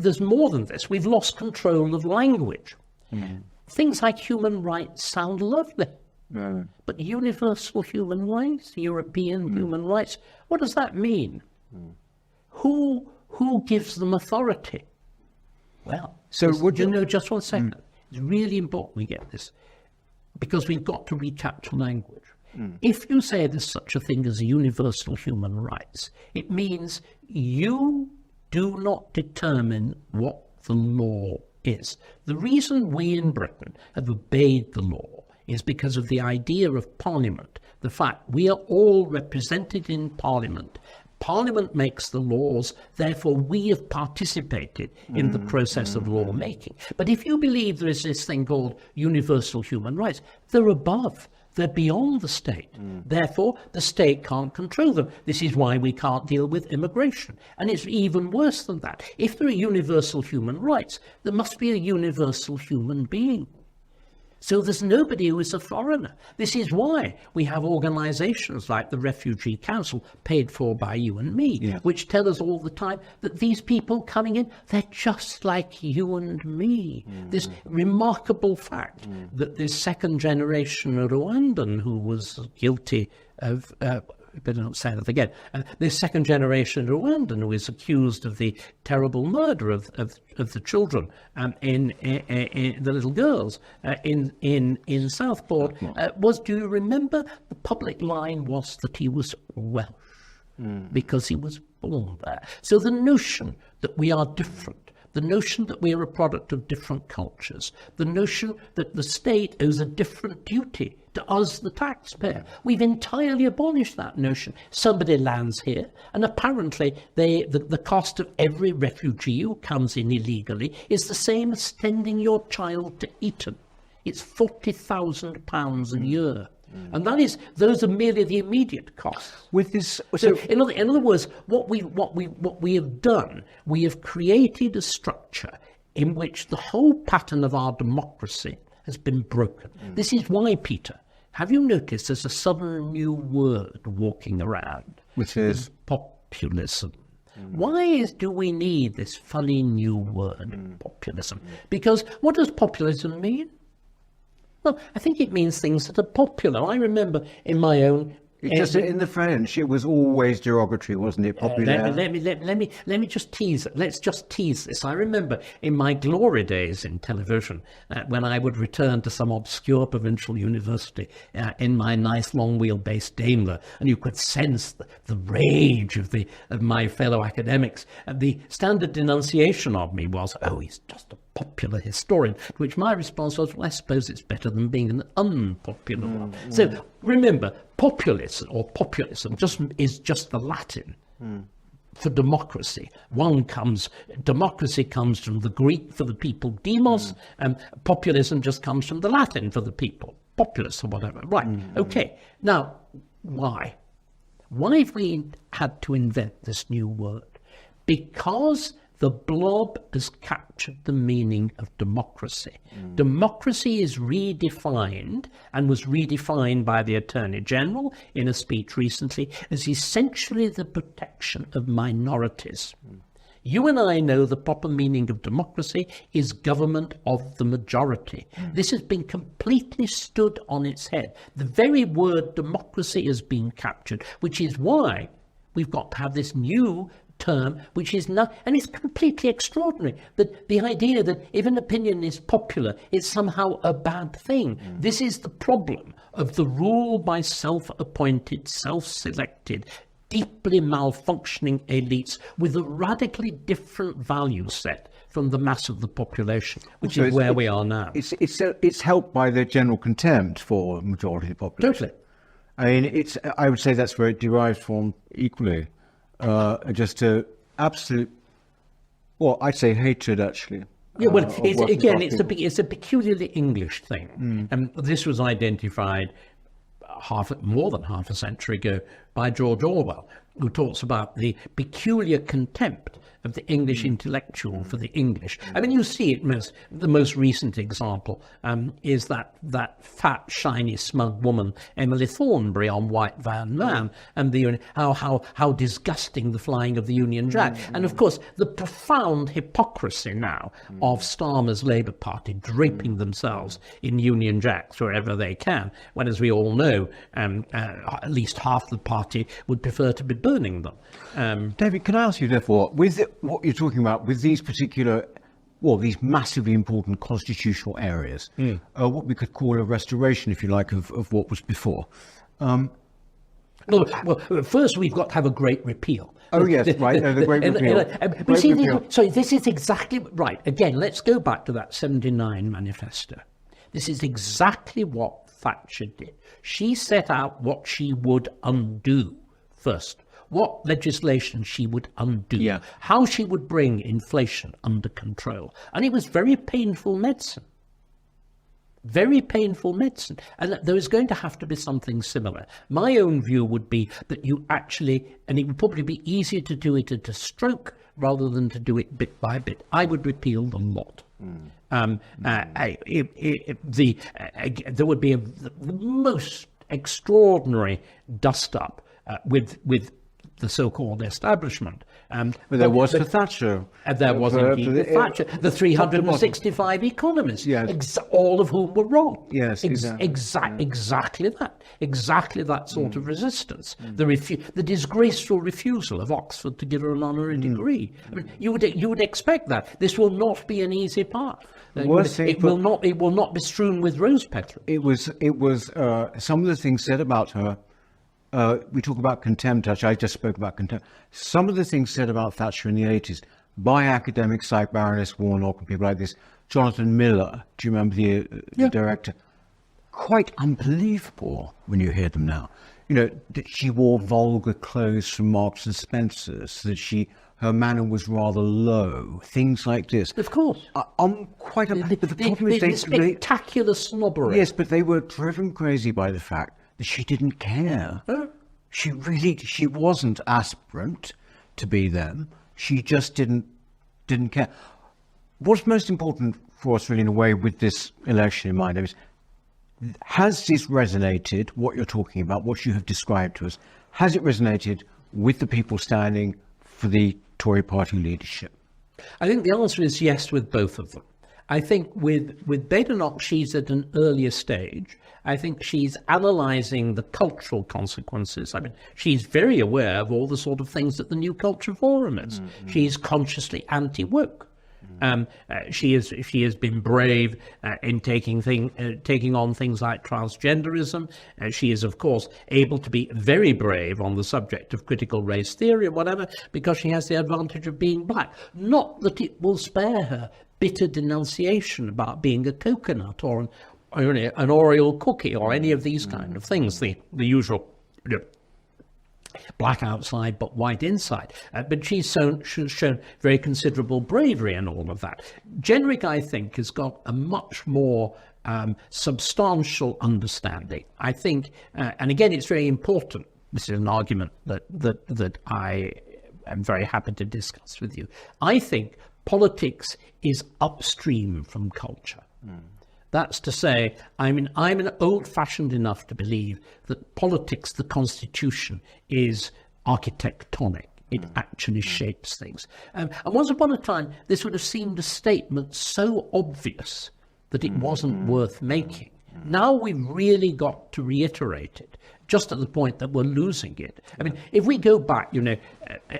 there's more than this. We've lost control of language. Things like human rights sound lovely. But universal human rights, European human rights, what does that mean? Who gives them authority? Well, so would you know, just one second. It's really important we get this, because we've got to recapture language. If you say there's such a thing as universal human rights, it means you do not determine what the law is. The reason we in Britain have obeyed the law is because of the idea of Parliament, the fact we are all represented in Parliament. Parliament makes the laws, therefore we have participated in the process of lawmaking. But if you believe there is this thing called universal human rights, they're above. They're beyond the state. Therefore, the state can't control them. This is why we can't deal with immigration. And it's even worse than that. If there are universal human rights, there must be a universal human being. So there's nobody who is a foreigner. This is why we have organizations like the Refugee Council, paid for by you and me, which tell us all the time that these people coming in, they're just like you and me. This remarkable fact that this second generation Rwandan who was guilty of better not say that again. This second generation Rwandan who is accused of the terrible murder of the children, in the little girls in Southport, was, do you remember, the public line was that he was Welsh because he was born there. So the notion that we are different, the notion that we are a product of different cultures, the notion that the state owes a different duty to us, the taxpayer. We've entirely abolished that notion. Somebody lands here, and apparently the cost of every refugee who comes in illegally is the same as sending your child to Eton. It's £40,000 a year. And those are merely the immediate costs. With this, so in other words, what we have done, we have created a structure in which the whole pattern of our democracy has been broken. This is why, Peter, have you noticed there's a sudden new word walking around, which is populism? Why do we need this funny new word, populism? Because what does populism mean? Well, I think it means things that are popular. I remember in my own... Just in the French, it was always derogatory, wasn't it? Popular. Let me just tease it. Let's just tease this. I remember in my glory days in television, when I would return to some obscure provincial university in my nice long wheelbase Daimler, and you could sense the rage of my fellow academics. And the standard denunciation of me was, "Oh, he's just a popular historian," to which my response was, "Well, I suppose it's better than being an unpopular one." So remember, populism or populism is just the Latin for democracy. Democracy comes from the Greek for the people, demos, and populism just comes from the Latin for the people, populus or whatever. Right, okay. Now, why? Why have we had to invent this new word? Because the blob has captured the meaning of democracy. Democracy is redefined, and was redefined by the Attorney General in a speech recently, as essentially the protection of minorities. You and I know the proper meaning of democracy is government of the majority. This has been completely stood on its head. The very word democracy has been captured, which is why we've got to have this new term, which is not, and it's completely extraordinary, that the idea that if an opinion is popular, it's somehow a bad thing. This is the problem of the rule by self-appointed, self-selected, deeply malfunctioning elites with a radically different value set from the mass of the population, which is where we are now. It's helped by the general contempt for majority of the population. Totally. I mean, I would say that's where it derives from equally. Just to absolute, well, I'd say hatred, actually. Yeah, well, it's a peculiarly English thing. And this was identified more than half a century ago by George Orwell, who talks about the peculiar contempt of the English intellectual for the English. I mean, you see it the most recent example is that fat, shiny, smug woman, Emily Thornberry, on White Van Man, and how disgusting the flying of the Union Jack. And of course, the profound hypocrisy now of Starmer's Labour Party draping themselves in Union Jacks wherever they can, when, as we all know, at least half the party would prefer to be burning them. David, can I ask you, therefore, with what you're talking about, with these particular, these massively important constitutional areas, what we could call a restoration, if you like, of what was before? Well, first we've got to have a great repeal. Oh, yes, right, the great repeal. But see, so this is exactly right. Again, let's go back to that 79 manifesto. This is exactly what Thatcher did. She set out what she would undo first, what legislation she would undo, how she would bring inflation under control. And it was very painful medicine. Very painful medicine. And there is going to have to be something similar. My own view would be that you actually, and it would probably be easier to do it at a stroke rather than to do it bit by bit. I would repeal the lot. There would be the most extraordinary dust-up with the so-called establishment. But there was for Thatcher. There was indeed for Thatcher. The 365 economists, all of whom were wrong. Yes, exactly that. Exactly that sort of resistance. The disgraceful refusal of Oxford to give her an honorary degree. I mean, you would expect that. This will not be an easy path. It will not be strewn with rose petals. It was some of the things said about her. We talk about contempt, actually. I just spoke about contempt. Some of the things said about Thatcher in the 80s by academics like Baroness Warnock and people like this. Jonathan Miller, do you remember the director? Quite unbelievable when you hear them now. You know, that she wore vulgar clothes from Marks and Spencer's, that her manner was rather low, things like this. Of course. I'm quite... but the problem is the spectacular snobbery. Yes, but they were driven crazy by the fact that she didn't care. She wasn't aspirant to be them. She just didn't care. What's most important for us, really, in a way, with this election in mind, is, has this resonated, what you're talking about, what you have described to us, has it resonated with the people standing for the Tory party leadership? I think the answer is yes with both of them. I think with Badenoch, she's at an earlier stage. I think she's analysing the cultural consequences. I mean, she's very aware of all the sort of things that the New Culture Forum is. She's consciously anti-woke. She has been brave in taking on things like transgenderism. She is, of course, able to be very brave on the subject of critical race theory or whatever, because she has the advantage of being black. Not that it will spare her bitter denunciation about being a coconut or an Oreo cookie or any of these kind of things, the usual black outside but white inside. But she's shown very considerable bravery in all of that. Jenrick, I think, has got a much more substantial understanding. I think, and again, it's very important. This is an argument that I am very happy to discuss with you. I think politics is upstream from culture. That's to say, I'm old-fashioned enough to believe that politics, the constitution, is architectonic. It actually shapes things. And once upon a time, this would have seemed a statement so obvious that it wasn't worth making. Now we've really got to reiterate it, just at the point that we're losing it. I mean, if we go back,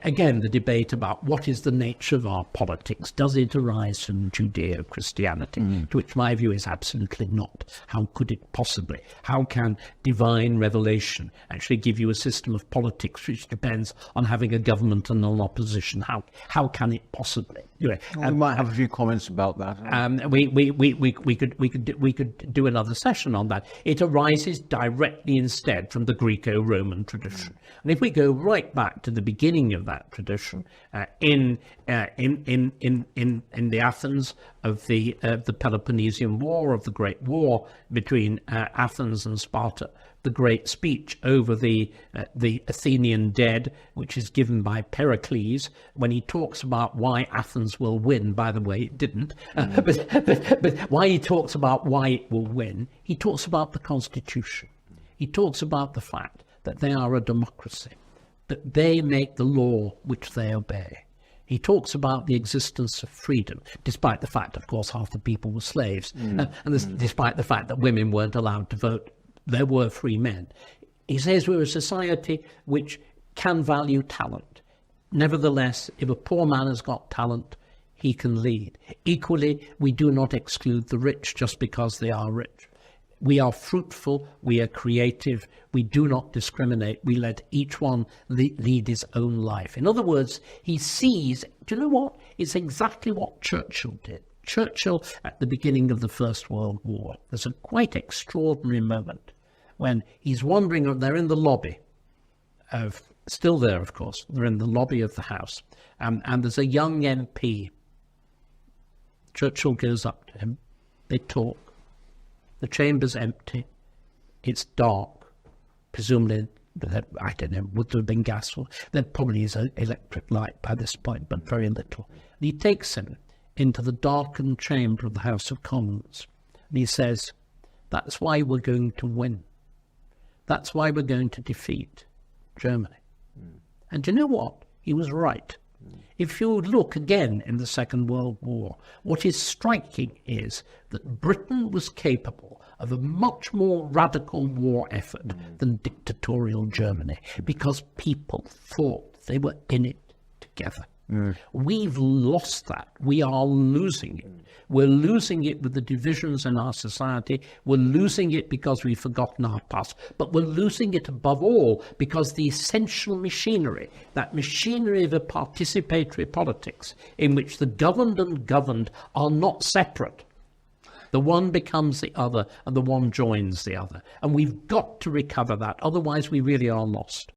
again, the debate about what is the nature of our politics, does it arise from Judeo-Christianity, to which my view is absolutely not. How could it possibly? How can divine revelation actually give you a system of politics which depends on having a government and an opposition? How can it possibly? We might have a few comments about that. We could do another session on that. It arises directly instead from the Greco-Roman tradition, and if we go right back to the beginning of that tradition, in the Athens the Peloponnesian War, of the Great War between Athens and Sparta, the great speech over the Athenian dead, which is given by Pericles when he talks about why Athens will win. By the way, it didn't. But why he talks about why it will win, he talks about the Constitution. He talks about the fact that they are a democracy, that they make the law which they obey. He talks about the existence of freedom, despite the fact, of course, half the people were slaves, despite the fact that women weren't allowed to vote. There were free men. He says we're a society which can value talent. Nevertheless, if a poor man has got talent, he can lead. Equally, we do not exclude the rich just because they are rich. We are fruitful, we are creative, we do not discriminate, we let each one lead his own life. In other words, he sees, do you know what? It's exactly what Churchill did. Churchill, at the beginning of the First World War, there's a quite extraordinary moment when he's wandering, they're in the lobby of, still there of course, they're in the lobby of the House, and there's a young MP. Churchill goes up to him, they talk. The chamber's empty. It's dark. Presumably, I don't know, would there have been gas? There probably is an electric light by this point, but very little. And he takes him into the darkened chamber of the House of Commons. And he says, that's why we're going to win. That's why we're going to defeat Germany. And do you know what? He was right. If you look again in the Second World War, what is striking is that Britain was capable of a much more radical war effort than dictatorial Germany, because people thought they were in it together. We've lost that. We are losing it. We're losing it with the divisions in our society. We're losing it because we've forgotten our past. But we're losing it above all because the essential machinery, that machinery of a participatory politics in which the governed and governed are not separate. The one becomes the other and the one joins the other. And we've got to recover that. Otherwise, we really are lost.